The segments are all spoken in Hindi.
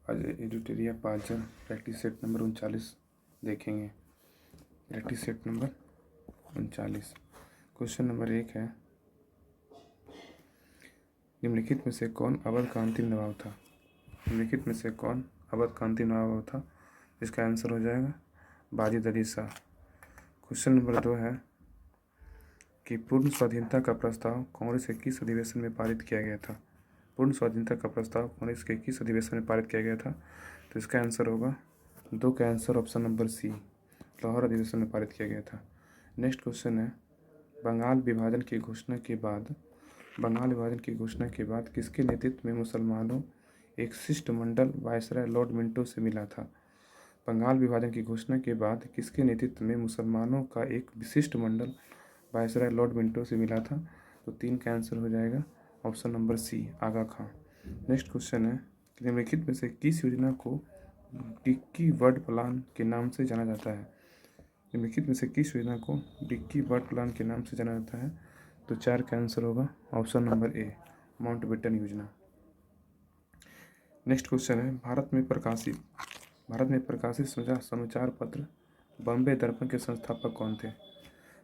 आज एडिटोरिया पाचन प्रैक्टिस सेट नंबर 39 देखेंगे। Practice set number 39। Question number 1 है, निम्नलिखित में से कौन अवध का अंतिम नवाब था? निम्नलिखित में से कौन अवध का अंतिम नवाब था? इसका आंसर हो जाएगा वाजिद अली शाह। क्वेश्चन नंबर 2 है कि पूर्ण स्वाधीनता का प्रस्ताव कांग्रेस के किस अधिवेशन में पारित किया गया था? पूर्ण स्वाधीनता का प्रस्ताव कांग्रेस के किस अधिवेशन में पारित किया गया था? तो इसका आंसर होगा 2 का answer option number C, Lahore अधिवेशन में पारित किया गया था। नेक्स्ट क्वेश्चन है, बंगाल विभाजन की घोषणा के बाद किसके नेतृत्व में मुसलमानों एक शिष्टमंडल वायसराय लॉर्ड मिंटो से मिला था? बंगाल विभाजन की घोषणा के बाद किसके नेतृत्व में मुसलमानों का एक विशिष्ट मंडल वायसराय लॉर्ड मिंटो से मिला था? तो 3 का आंसर हो जाएगा ऑप्शन नंबर सी, आगा खां। नेक्स्ट क्वेश्चन है, निम्नलिखित में से किस योजना को डिक्की वर्ड प्लान के नाम से जाना जाता है? निम्नलिखित में से किस योजना को डिक्की वर्ड प्लान के नाम से जाना जाता है? तो 4 का आंसर होगा ऑप्शन नंबर ए, माउंटबेटन योजना। नेक्स्ट क्वेश्चन है, भारत में प्रकाशित समाचार पत्र बॉम्बे दर्पण के संस्थापक कौन थे?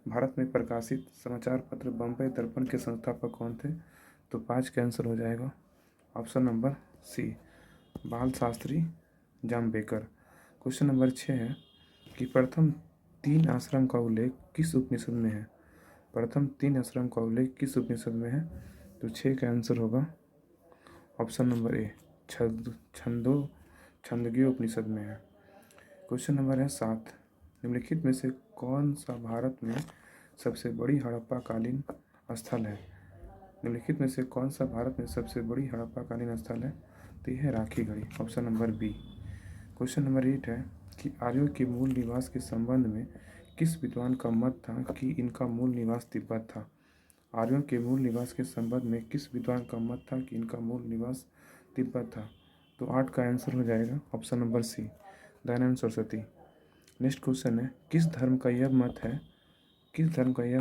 भारत में प्रकाशित समाचार पत्र बॉम्बे दर्पण के संस्थापक कौन थे? तो 5 का आंसर हो जाएगा ऑप्शन नंबर सी, बाल शास्त्री जाम्बेकर। क्वेश्चन नंबर 6 है कि प्रथम 3 आश्रम का उल्लेख किस उपनिषद में है? प्रथम 3 आश्रम का उल्लेख किस उपनिषद में है? तो 6 का आंसर होगा ऑप्शन नंबर ए, छंदोग्य उपनिषद में है। क्वेश्चन नंबर है 7, निम्नलिखित में से कौन सा भारत में सबसे बड़ी हड़प्पा कालीन स्थल है? निम्नलिखित में से कौन सा भारत में सबसे बड़ी हड़प्पा कालीन स्थल है? तो यह है Rakhigarhi, option number B. Question number 8 है कि आर्यों के मूल निवास के संबंध में किस विद्वान का मत था कि इनका मूल निवास तिब्बत था? आर्यों के मूल निवास के संबंध में किस विद्वान का मत था कि इनका मूल निवास तिब्बत था? तो 8 का आंसर हो जाएगा option number C, Dayanand Saraswati. Next question है, किस धर्म का यह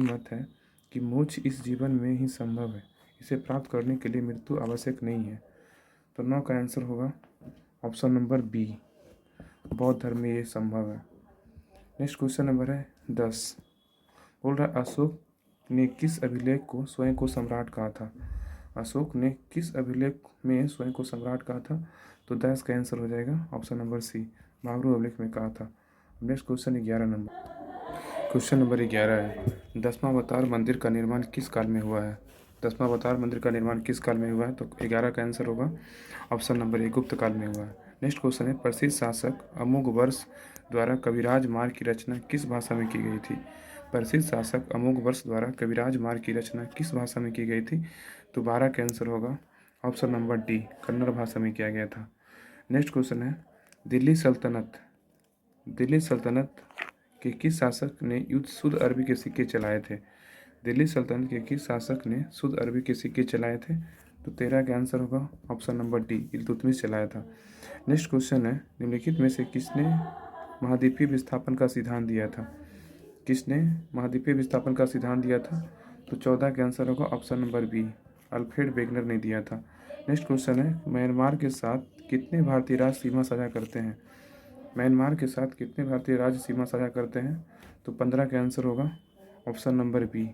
मत है कि मोक्ष इस जीवन में ही संभव है, इसे प्राप्त करने के लिए मृत्यु आवश्यक नहीं है? तो 9 का आंसर होगा ऑप्शन नंबर बी, बौद्ध धर्म में ये संभव है। नेक्स्ट क्वेश्चन नंबर है 10, बोल रहा अशोक ने किस अभिलेख को स्वयं को सम्राट कहा था? अशोक ने किस अभिलेख में स्वयं को सम्राट कहा था? तो 10 का आंसर हो जाएगा ऑप्शन नंबर सी, भागरू अभिलेख में कहा था। Next question 11 number. Question number 11 है, 10वां अवतार मंदिर का निर्माण किस काल में हुआ है? 10वां अवतार मंदिर का निर्माण किस काल में हुआ है? तो 11 का आंसर होगा ऑप्शन नंबर ए, गुप्त काल में हुआ है। नेक्स्ट क्वेश्चन है, प्रसिद्ध शासक अमोघवर्ष द्वारा कविराज मार्ग की रचना किस भाषा में की गई थी? प्रसिद्ध शासक अमोघवर्ष द्वारा कविराज मार्ग की रचना किस भाषा में की गई थी? तो 12 का आंसर होगा ऑप्शन नंबर डी, कन्नड़ भाषा में किया गया था। नेक्स्ट क्वेश्चन है, दिल्ली सल्तनत के किस शासक ने शुद्ध अरबी के सिक्के चलाए थे? दिल्ली सल्तनत के किस शासक ने शुद्ध अरबी के सिक्के चलाए थे? तो 13 का आंसर होगा ऑप्शन नंबर डी, इल्तुतमिश चलाया था। नेक्स्ट क्वेश्चन है, निम्नलिखित में से किसने महाद्वीपीय विस्थापन का सिद्धांत दिया था? किसने महाद्वीपीय विस्थापन का सिद्धांत दिया था? तो 14 का आंसर होगा option number B, Alfred Wegener ने दिया था। नेक्स्ट क्वेश्चन है, म्यांमार के साथ कितने भारतीय राज्य सीमा साझा करते हैं? म्यांमार के साथ कितने भारतीय राज्य सीमा साझा करते हैं? तो 15 का आंसर होगा ऑप्शन नंबर बी,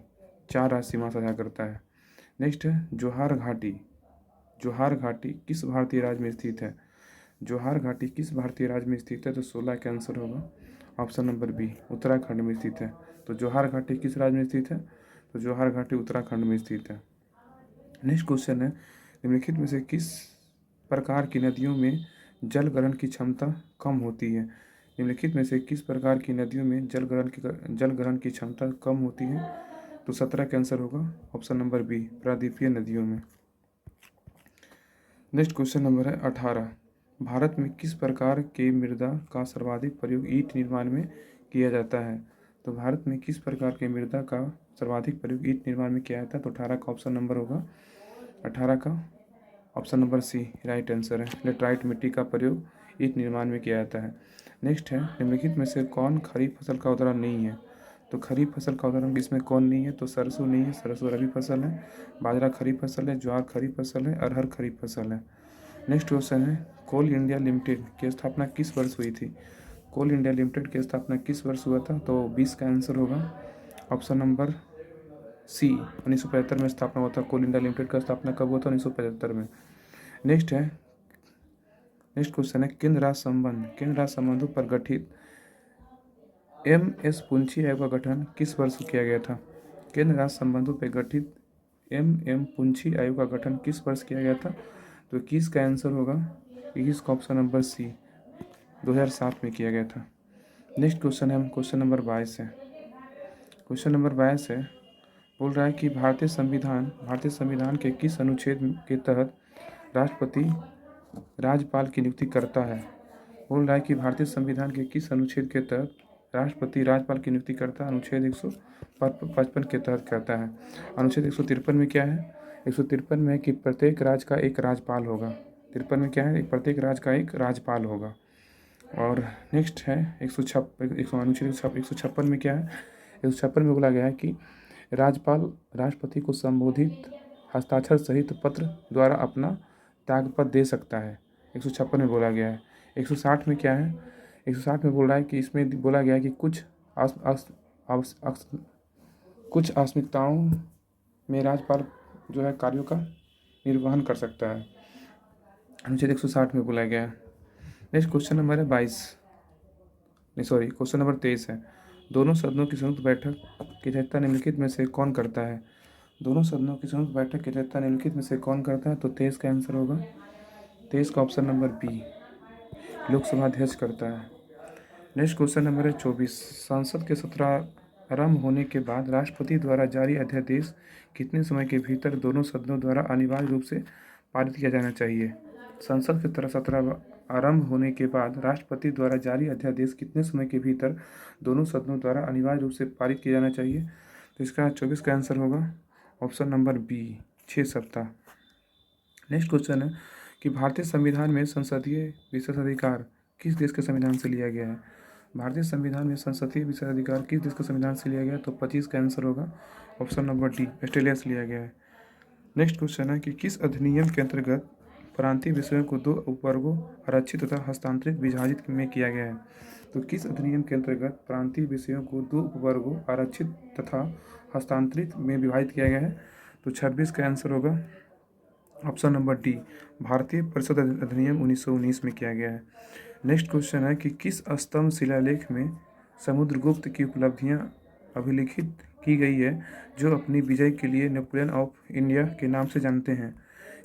4 राज्य सीमा साझा करता है। नेक्स्ट है, जोहार घाटी किस भारतीय राज्य में स्थित है? जोहार घाटी किस भारतीय राज्य में स्थित है? तो 16 का आंसर होगा ऑप्शन नंबर बी, उत्तराखंड में स्थित है। तो जोहार घाटी किस राज्य में स्थित है? तो जोहार घाटी उत्तराखंड में स्थित है। नेक्स्ट क्वेश्चन है, निम्नलिखित में से किस प्रकार की नदियों में जल ग्रहण की क्षमता कम होती है? निम्नलिखित में से किस प्रकार की नदियों में जल ग्रहण की क्षमता कम होती है? तो 17 का आंसर होगा ऑप्शन नंबर बी, प्रायद्वीपीय नदियों में। नेक्स्ट क्वेश्चन नंबर है 18, भारत में किस प्रकार के मृदा का सर्वाधिक प्रयोग ईंट निर्माण में किया जाता है? तो भारत में किस प्रकार के मृदा का सर्वाधिक प्रयोग ईंट निर्माण में किया जाता है? तो 18 का ऑप्शन नंबर होगा 18 का option number C, right answer है। लेटराइट मिट्टी का प्रयोग ईंट निर्माण में किया जाता है। नेक्स्ट है, निम्नलिखित में से कौन खरीफ फसल का उदाहरण नहीं है? तो खरीफ फसल का उदाहरण इसमें कौन नहीं है? तो सरसों नहीं है, सरसों रबी फसल है। बाजरा खरीफ फसल है, ज्वार खरीफ फसल है, अरहर खरीफ फसल है। नेक्स्ट क्वेश्चन है, कोल इंडिया लिमिटेड की स्थापना किस वर्ष हुई थी? कोल इंडिया लिमिटेड की स्थापना किस वर्ष हुआ था? तो 20 का आंसर होगा ऑप्शन नंबर सी, 1975 में स्थापना हुआ था। कोल इंडिया लिमिटेड का स्थापना कब हुआ था? 1975 में। नेक्स्ट क्वेश्चन है केंद्र राज्य संबंधों पर गठित MS पुंछी आयोग का गठन किस वर्ष किया गया था? केंद्र राज्य संबंधों पर गठित MM पुंछी आयोग का गठन किस वर्ष किया गया था? तो 21 का आंसर होगा 21 का ऑप्शन नंबर सी, 2007 में किया गया था। नेक्स्ट क्वेश्चन है क्वेश्चन नंबर 22 है। क्वेश्चन नंबर 22 है, बोल रहा है कि भारतीय संविधान के किस अनुच्छेद के तहत राष्ट्रपति राज्यपाल की नियुक्ति करता है? बोल रहा है कि भारतीय संविधान के किस अनुच्छेद के तहत राष्ट्रपति राज्यपाल की नियुक्ति करता है? अनुच्छेद 155 के तहत करता है। अनुच्छेद 153 में क्या है? 153 में कि प्रत्येक राज्य का एक राज्यपाल होगा। 53 में क्या है? प्रत्येक राज्य का एक राज्यपाल होगा। और नेक्स्ट है अनुच्छेद 156 में क्या है? 156 में बोला गया है कि राज्यपाल राष्ट्रपति को संबोधित हस्ताक्षर सहित पत्र द्वारा अपना त्यागपत्र दे सकता है। 156 में बोला गया है। 160 में क्या है? 160 में बोल रहा है कि इसमें बोला गया है कि कुछ आकस्मिकताओं में राज्यपाल जो है कार्यों का निर्वहन कर सकता है। अनुच्छेद 160 में बोला गया है। नेक्स्ट क्वेश्चन नंबर है 23 है। दोनों सदनों की संयुक्त बैठक की अध्यक्षता निम्नलिखित में से कौन करता है? दोनों सदनों की संयुक्त बैठक की अध्यक्षता निम्नलिखित में से कौन करता है? तो 23 का आंसर होगा 23 का ऑप्शन नंबर बी, लोकसभा अध्यक्ष करता है। नेक्स्ट क्वेश्चन नंबर है 24। संसद के सत्र आरंभ होने के बाद राष्ट्रपति द्वारा जारी अध्यादेश कितने समय के भीतर दोनों सदनों द्वारा अनिवार्य रूप से पारित किया जाना चाहिए? संसद के सत्र आरंभ होने के बाद राष्ट्रपति द्वारा जारी अध्यादेश कितने समय के भीतर दोनों सदनों द्वारा अनिवार्य रूप से पारित किया जाना चाहिए? तो इसका 24 का आंसर होगा ऑप्शन नंबर बी, 6 सप्ताह। नेक्स्ट क्वेश्चन है कि भारतीय संविधान में संसदीय विशेषाधिकार किस देश के संविधान से लिया गया है? भारतीय संविधान में संसदीय विशेषाधिकार किस देश के संविधान से लिया गया है? तो 25 का आंसर होगा ऑप्शन नंबर डी, ऑस्ट्रेलिया से लिया गया है। नेक्स्ट क्वेश्चन है कि किस अधिनियम के अंतर्गत प्रांतीय विषयों को 2 उपवर्गों आरक्षित तथा हस्तांतरित विभाजित में किया गया है? तो किस अधिनियम के अंतर्गत प्रांतीय विषयों को 2 उपवर्गों आरक्षित तथा हस्तांतरित में विभाजित किया गया है? तो 26 का आंसर होगा ऑप्शन नंबर डी, भारतीय परिषद अधिनियम 1919 में किया गया है। नेक्स्ट क्वेश्चन है कि किस स्तंभ शिलालेख में समुद्रगुप्त की उपलब्धियां अभिलिखित की गई है जो अपनी विजय के लिए नेपोलियन ऑफ इंडिया के नाम से जानते हैं?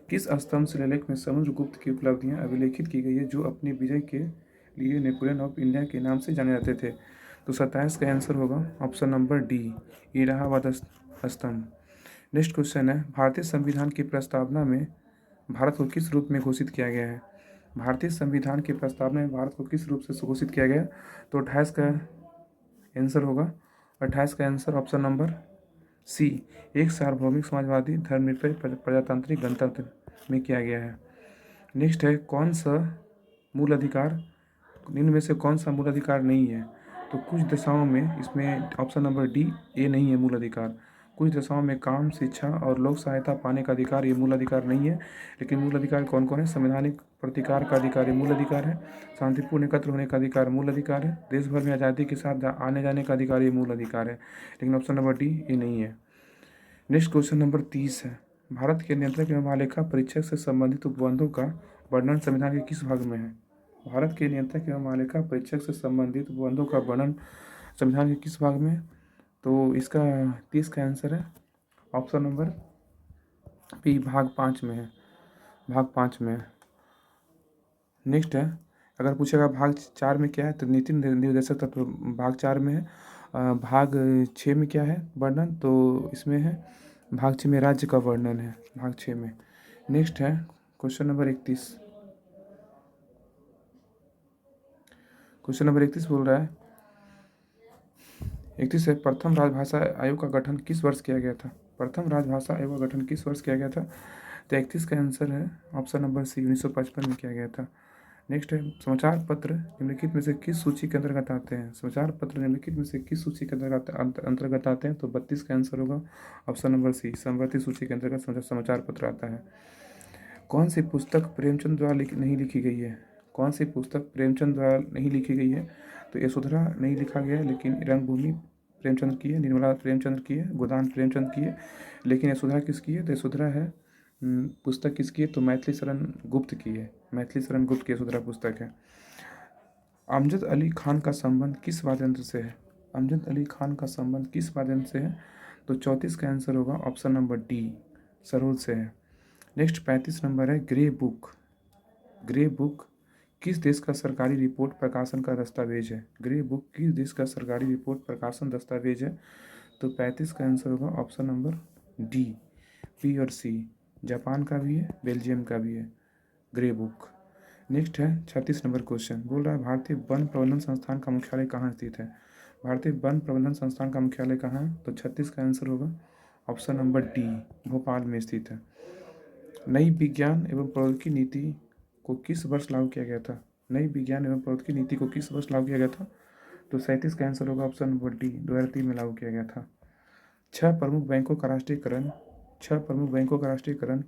किस स्तंभ शिलालेख में समुद्रगुप्त की उपलब्धियां अभिलिखित की गई है जो अपनी विजय के लिए नेपोलियन ऑफ इंडिया के नाम से जाने जाते थे? तो 27 का आंसर होगा ऑप्शन नंबर डी, इलाहाबाद स्तंभ। नेक्स्ट क्वेश्चन है भारतीय संविधान की प्रस्तावना में भारत को किस रूप में घोषित किया गया है? भारतीय संविधान की प्रस्तावना में भारत को किस रूप से घोषित किया गया? तो 28 का आंसर होगा 28 का आंसर ऑप्शन नंबर सी, एक सार्वभौमिक समाजवादी धर्मनिरपेक्ष प्रजातांत्रिक गणतंत्र में किया गया है। नेक्स्ट है कौन सा मूल अधिकार निम्न में से कौन सा मूल अधिकार नहीं है? तो कुछ दशाओं में इसमें ऑप्शन नंबर डी, ए नहीं है मूल अधिकार। कुछ दशाओं में काम, शिक्षा और लोक सहायता पाने का अधिकार ये मूल अधिकार नहीं है। लेकिन मूल अधिकार कौन कौन है? संवैधानिक प्रतिकार का अधिकार ये मूल अधिकार है, शांतिपूर्ण एकत्र होने का अधिकार मूल अधिकार है, देश भर में आज़ादी के साथ आने जाने का अधिकार ये मूल अधिकार है। लेकिन ऑप्शन नंबर डी ये नहीं है। नेक्स्ट क्वेश्चन नंबर 30 है, भारत के नियंत्रक एवं महालेखा परीक्षक से संबंधित उपबंधों का वर्णन संविधान के किस भाग में है? भारत के नियंत्रक एवं महालेखा परीक्षक से संबंधित उपबंधों का वर्णन संविधान के किस भाग में? तो इसका 30 का आंसर है ऑप्शन नंबर बी, भाग 5 में है, भाग 5 में है। नेक्स्ट है अगर पूछेगा भाग 4 में क्या है तो नीति निर्देशक तत्व भाग 4 में है। भाग 6 में क्या है वर्णन? तो इसमें है भाग 6 में राज्य का वर्णन है, भाग 6 में। नेक्स्ट है क्वेश्चन नंबर 31। क्वेश्चन नंबर 31 बोल रहा है 31 है, प्रथम राजभाषा आयोग का गठन किस वर्ष किया गया था? प्रथम राजभाषा आयोग का गठन किस वर्ष किया गया था? तो 31 का आंसर है ऑप्शन नंबर सी, 1955 में किया गया था। नेक्स्ट है समाचार पत्र निम्नलिखित में से किस सूची के अंतर्गत आते हैं? समाचार पत्र निम्नलिखित में से किस सूची के अंतर्गत आते हैं? तो 32 का आंसर होगा ऑप्शन नंबर सी, समवर्ती सूची के अंतर्गत समाचार पत्र आता है। कौन सी पुस्तक प्रेमचंद द्वारा नहीं लिखी गई है? कौन सी पुस्तक प्रेमचंद द्वारा नहीं लिखी गई है? तो यशोधरा नहीं लिखा गया है, लेकिन रंगभूमि प्रेमचंद की है, निर्मला प्रेमचंद की है, गोदान प्रेमचंद की है, लेकिन यशोधरा किसकी है? तो यशोधरा है पुस्तक किसकी है? तो मैथिली शरण गुप्त की है, मैथिली शरण गुप्त की यशोधरा पुस्तक है। अमजद अली खान का संबंध किस वाद्ययंत्र से है? अमजद अली खान का संबंध किस वाद्ययंत्र से है? तो 34 का आंसर होगा ऑप्शन नंबर डी, सरोद से है। नेक्स्ट 35 नंबर है ग्रे बुक। ग्रे बुक किस देश का सरकारी रिपोर्ट प्रकाशन का दस्तावेज है? ग्रे बुक किस देश का सरकारी रिपोर्ट प्रकाशन दस्तावेज है? तो 35 का आंसर होगा ऑप्शन नंबर डी, बी और सी। जापान का भी है, बेल्जियम का भी है ग्रे बुक। नेक्स्ट है 36 नंबर क्वेश्चन, बोल रहा है भारतीय वन प्रबंधन संस्थान का मुख्यालय कहाँ स्थित है? भारतीय वन प्रबंधन संस्थान का मुख्यालय कहाँ है? तो 36 का आंसर होगा ऑप्शन नंबर डी, भोपाल में स्थित है। नई विज्ञान एवं प्रौद्योगिकी नीति को किस वर्ष लागू किया गया था? नई विज्ञान एवं प्रौद्योगिकी नीति को किस वर्ष लागू किया गया था? तो 37 का आंसर होगा ऑप्शन नंबर डी, 2003 में लागू किया गया था। छह प्रमुख बैंकों का राष्ट्रीयकरण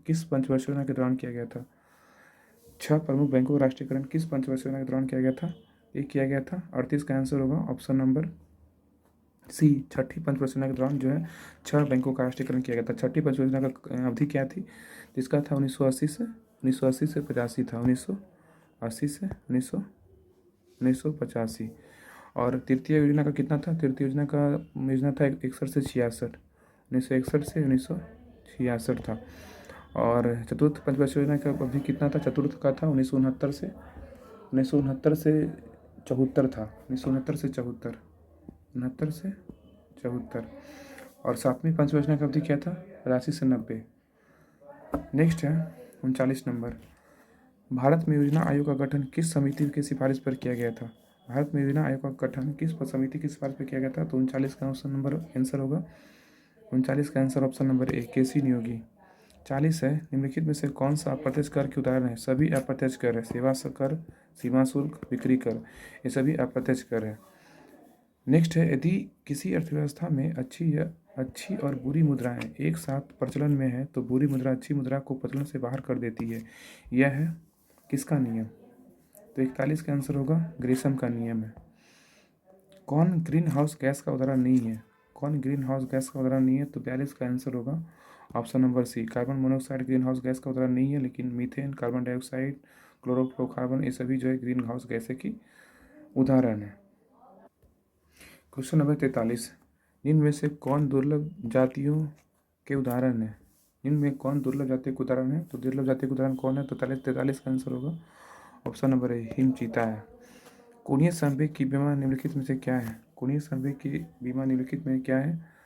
किस पंचवर्षीय योजना के दौरान किया गया था? छह प्रमुख बैंकों का राष्ट्रीयकरण किस पंचवर्षीय योजना के दौरान किया गया था? ये किया गया था 38 का आंसर होगा ऑप्शन नंबर सी, छठी पंचवर्षीय योजना के दौरान जो है 6 बैंकों का राष्ट्रीयकरण किया गया था। छठी पंचवर्षीय योजना का अवधि क्या थी? जिसका था 1980 से 85 था, 1980 से 1985। और तृतीय योजना का कितना था? तृतीय योजना था 61 से 66, 1961 से 1966 था। और चतुर्थ पंचवर्षीय योजना का अवधि कितना था? चतुर्थ का था 1969 से 74 था, 1969 से 74, 69 से 74। और सातवीं पंचवर्षीय योजना का अवधि क्या था? 82 से 90। नेक्स्ट है 39 नंबर, भारत में योजना आयोग का गठन किस समिति की सिफारिश पर किया गया था? भारत में योजना आयोग का गठन किस समिति की सिफारिश पर किया गया था? तो 39 का ऑप्शन नंबर आंसर होगा 39 का आंसर ऑप्शन नंबर ए, केसी नियोगी। 40 है, निम्नलिखित में से कौन सा अप्रत्यक्ष कर के उदाहरण है? सभी अप्रत्यक्ष कर है, सेवा कर, सीमा शुल्क, बिक्री कर, ये सभी अप्रत्यक्ष कर है। नेक्स्ट है, यदि किसी अर्थव्यवस्था में अच्छी और बुरी मुद्राएं एक साथ प्रचलन में है तो बुरी मुद्रा अच्छी मुद्रा को प्रचलन से बाहर कर देती है। यह है किसका नियम? तो 41 का आंसर होगा ग्रेसम का नियम है। कौन ग्रीन हाउस गैस का उदाहरण नहीं है? कौन ग्रीन हाउस गैस का उदाहरण नहीं है? तो 42 का आंसर होगा option number C, carbon monoxide green house gas का उदाहरण नहीं है, लेकिन मीथेन, कार्बन डाइऑक्साइड, क्लोरोफ्लोरोकार्बन, ये सभी जो है ग्रीन हाउस गैस की उदाहरण है। क्वेश्चन नंबर 43, निम्न में से कौन दुर्लभ जातियों के उदाहरण है? निम्न में कौन दुर्लभ जातियों के उदाहरण है? तो दुर्लभ जाति के उदाहरण कौन है? तो 43 का आंसर होगा ऑप्शन नंबर ए, हिम चीता है। कोणीय संवेग की बीमा निम्नलिखित में से क्या है? कोणीय संवेग की बीमा निम्नलिखित में क्या है?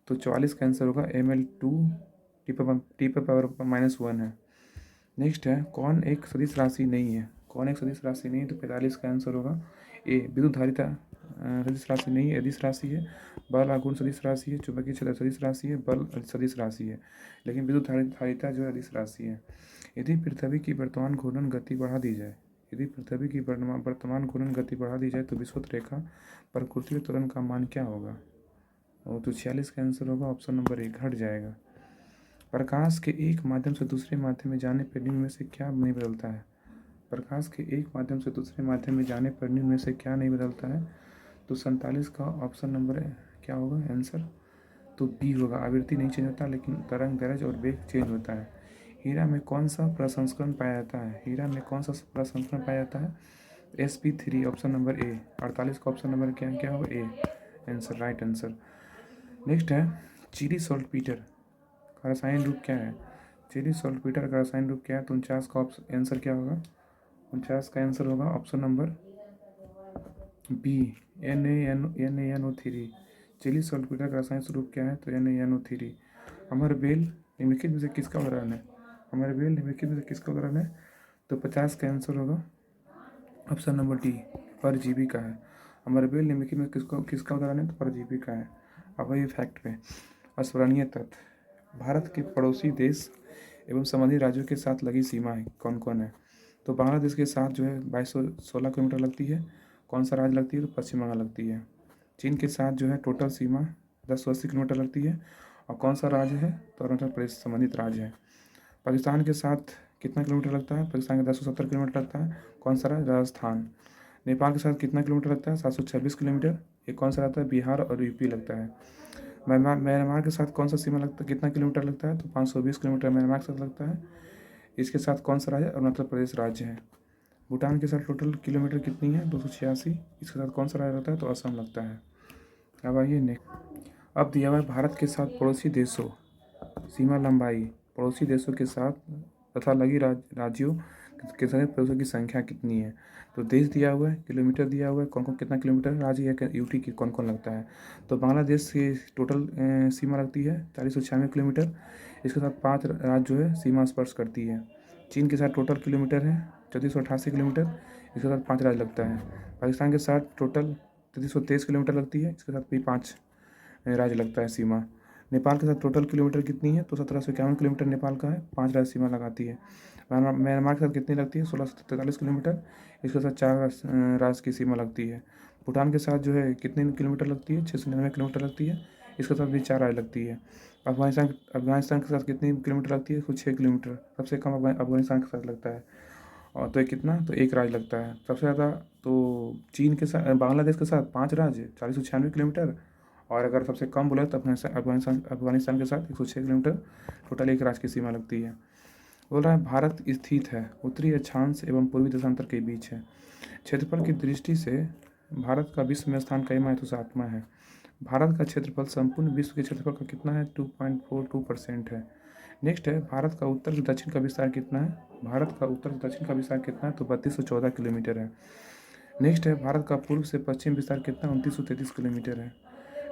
तो 44 का आंसर होगा ml2 T⁻⁻1 है। नेक्स्ट है, कौन एक सदिश राशि नहीं है? कौन एक सदिश राशि नहीं है? तो 45 का आंसर होगा ए, विद्युत धारिता सदिश राशि नहीं है, अदिश राशि है। बल आघूर्ण सदिश राशि है, चुंबकीय क्षेत्र सदिश राशि है, बल सदिश राशि है, लेकिन विद्युत धारिता जो है अदिश राशि है। यदि पृथ्वी की वर्तमान घूर्णन गति बढ़ा दी जाए, यदि पृथ्वी की वर्तमान घूर्णन गति बढ़ा दी जाए तो विषुवत रेखा प्रकृति त्वरण का मान क्या होगा? तो 46 का आंसर होगा ऑप्शन नंबर ए, घट जाएगा। प्रकाश के एक माध्यम से दूसरे माध्यम में जाने पर निम्न में से क्या नहीं बदलता है? प्रकाश के एक माध्यम से दूसरे माध्यम में जाने पर निम्न में से क्या नहीं बदलता है? तो 47 का ऑप्शन नंबर क्या होगा आंसर? तो बी होगा, आवृत्ति नहीं चेंज होता, लेकिन तरंग दैर्ध्य और वेग चेंज होता है। हीरा में कौन सा प्रसंस्करण पाया जाता है? हीरा में कौन सा प्रसंस्करण पाया जाता है? sp3 option number A. 48 का ऑप्शन नंबर क्या होगा? ए, आंसर, राइट आंसर। नेक्स्ट है, चीनी सॉल्टपीटर का रासायनिक रूप क्या है? चीनी सॉल्टपीटर का रासायनिक रूप क्या है? तो 49 का आंसर क्या होगा? 49 का आंसर होगा option number B, NaNO3। Chile saltpetre का रासायनिक स्वरूप क्या है? तो NaNO3। अमरबेल निम्नलिखित में से किसका उदाहरण है? अमरबेल निम्नलिखित में से किसका उदाहरण है? तो 50 का आंसर होगा ऑप्शन नंबर डी, परजीवी का है। अमरबेल निम्नलिखित में किसका उदाहरण है? तो परजीवी का है। अब ये फैक्ट पे अस्मरणीय तथ्य, भारत के पड़ोसी देश एवं संबंधित राज्यों के साथ लगी सीमाएं कौन कौन है? तो बांग्लादेश के साथ जो है 2216 किलोमीटर लगती है। कौन सा राज्य लगती है? तो पश्चिम बंगाल लगती है। चीन के साथ जो है टोटल सीमा 1080 किलोमीटर लगती है। और कौन सा राज्य है? तो अरुणाचल प्रदेश संबंधित राज्य है। पाकिस्तान के साथ कितना किलोमीटर लगता है? पाकिस्तान के 1070 किलोमीटर लगता है। कौन सा राज्य? राजस्थान। नेपाल के साथ कितना किलोमीटर लगता है? 726 किलोमीटर। ये कौन सा रहता है? बिहार और यूपी लगता है। म्यांमार के साथ कौन सा सीमा लगता है? कितना किलोमीटर लगता है? तो 520 किलोमीटर म्यांमार के साथ लगता है। इसके साथ कौन सा राज्य? अरुणाचल प्रदेश राज्य है। भूटान के साथ टोटल किलोमीटर कितनी है? 286। इसके साथ कौन सा राज्य लगता है? तो असम लगता है। अब आइए नेक्स्ट। अब दिया हुआ है भारत के साथ पड़ोसी देशों सीमा लंबाई, पड़ोसी देशों के साथ तथा लगी राज्यों के साथ पड़ोसियों की संख्या कितनी है? तो देश दिया हुआ है, किलोमीटर दिया हुआ है, कौन कौन कितना किलोमीटर, राज्य है यूटी की कौन कौन लगता है। तो बांग्लादेश की टोटल सीमा लगती है 496 किलोमीटर। इसके साथ 5 राज्य जो है सीमा स्पर्श करती है। चीन के साथ टोटल किलोमीटर है 3488 किलोमीटर। इसके साथ 5 राज्य लगता है। पाकिस्तान के साथ टोटल 3323 किलोमीटर लगती है। इसके साथ भी 5 राज्य लगता है सीमा। नेपाल के साथ टोटल किलोमीटर कितनी है? तो 1751 किलोमीटर नेपाल का है। 5 राज्य सीमा लगाती है। म्यांमार के साथ कितनी लगती है? 1643 किलोमीटर। इसके साथ 4 राज्य की सीमा लगती है। भूटान के साथ जो है कितने किलोमीटर लगती है? 699 किलोमीटर लगती है। इसके साथ भी 4 राज्य लगती है। अफगानिस्तान के साथ कितनी किलोमीटर लगती है? कुछ 6 किलोमीटर। सबसे कम अफगानिस्तान के साथ लगता है। और तो ये कितना? तो 1 राज्य लगता है। सबसे ज़्यादा तो चीन के साथ, बांग्लादेश के साथ 5 राज्य 496 किलोमीटर। और अगर सबसे कम बोले तो अफगानिस्तान के साथ 106 किलोमीटर। टोटल 1 राज्य की सीमा लगती है। बोल रहा है भारत स्थित है उत्तरी अक्षांश एवं पूर्वी देशांतर के बीच है। क्षेत्रफल की दृष्टि से भारत का विश्व में स्थान कईमा है? तो 7वां है। भारत का क्षेत्रफल संपूर्ण विश्व के क्षेत्रफल का कितना है? 2.42% है। नेक्स्ट है भारत का उत्तर से दक्षिण का विस्तार कितना है? भारत का उत्तर से दक्षिण का विस्तार कितना है? तो 3214 किलोमीटर है। नेक्स्ट है भारत का पूर्व से पश्चिम विस्तार कितना? 2933 किलोमीटर है।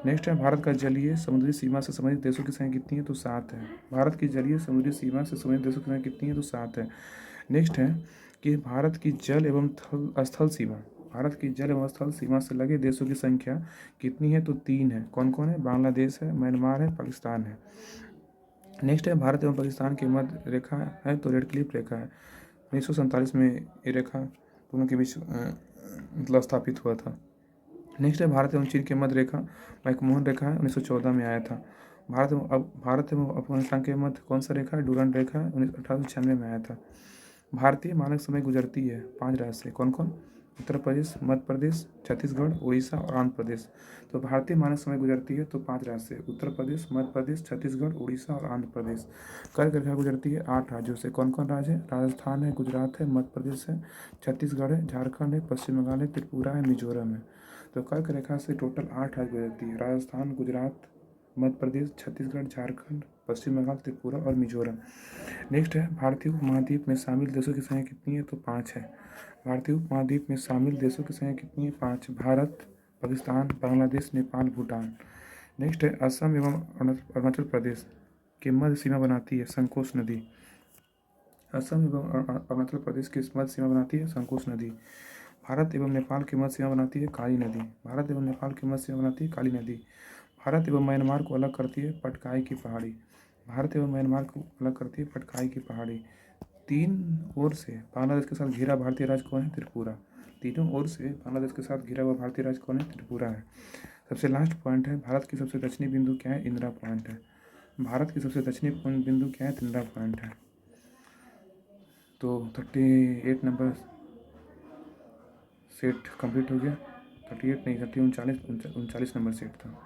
नेक्स्ट है भारत का जलीय समुद्री सीमा से संबंधित देशों की संख्या कितनी है? तो 7 है। भारत की जलीय समुद्री सीमा से संबंधित देशों की संख्या कितनी है? तो 7 है। नेक्स्ट है कि भारत की जल एवं स्थल सीमा, भारत की जल एवं स्थल सीमा से लगे देशों की संख्या कितनी है? तो 3 है। कौन कौन है? बांग्लादेश है, म्यांमार है, पाकिस्तान है। नेक्स्ट है भारत एवं पाकिस्तान की मध्य रेखा है तो रेड क्लिफ रेखा है। 1947 में ये रेखा दोनों के बीच मतलब स्थापित हुआ था। नेक्स्ट है भारत एवं चीन के मध्य रेखा मैकमोहन रेखा है, 1914 में आया था। भारत एवं अफगानिस्तान के मध्य कौन सा रेखा है? डूरांड रेखा है, 1896 में आया था। भारतीय मानक समय गुजरती है 5 राज्य से। कौन कौन? उत्तर प्रदेश, मध्य प्रदेश, छत्तीसगढ़, उड़ीसा और आंध्र प्रदेश। तो भारतीय मानक समय गुजरती है तो 5 राज्य से। उत्तर प्रदेश, मध्य प्रदेश, छत्तीसगढ़, उड़ीसा और आंध्र प्रदेश। कर्क रेखा गुजरती है 8 राज्यों से। कौन कौन राज्य है? राजस्थान है, गुजरात है, मध्य प्रदेश है, छत्तीसगढ़ है, झारखंड है, पश्चिम बंगाल है, त्रिपुरा है, मिजोरम है। तो कर्क रेखा से टोटल 8 राज्य गुजरती है। राजस्थान, गुजरात, मध्य प्रदेश, छत्तीसगढ़, झारखंड, पश्चिम बंगाल, त्रिपुरा और मिजोरम। नेक्स्ट है भारतीय उपमहाद्वीप में शामिल देशों की संख्या कितनी है? तो 5 है। भारतीय उपमहाद्वीप में शामिल देशों की संख्या कितनी है? 5। भारत, पाकिस्तान, बांग्लादेश, नेपाल, भूटान। नेक्स्ट है असम एवं अरुणाचल प्रदेश के मध्य सीमा बनाती है संकोच नदी। असम एवं अरुणाचल प्रदेश की मध्य सीमा बनाती है संकोच नदी। भारत एवं नेपाल की मध्य सीमा बनाती है काली नदी। भारत एवं नेपाल की मध्य सीमा बनाती है काली नदी। भारत एवं म्यांमार को अलग करती है पटकाई की पहाड़ी। भारत एवं म्यांमार को अलग करती है पटकाई की पहाड़ी। 3 ओर से बांग्लादेश के साथ घिरा भारतीय राज्य कौन है? त्रिपुरा। तीनों ओर से बांग्लादेश के साथ घिरा हुआ भारतीय राज्य कौन है? त्रिपुरा है। सबसे लास्ट पॉइंट है भारत की सबसे दक्षिणी बिंदु क्या है? इंदिरा पॉइंट है। भारत की सबसे दक्षिणी बिंदु क्या है? इंदिरा पॉइंट है। तो 38 नंबर सेट कंप्लीट हो गया। 38 नहीं, 39 39 नंबर सेट था।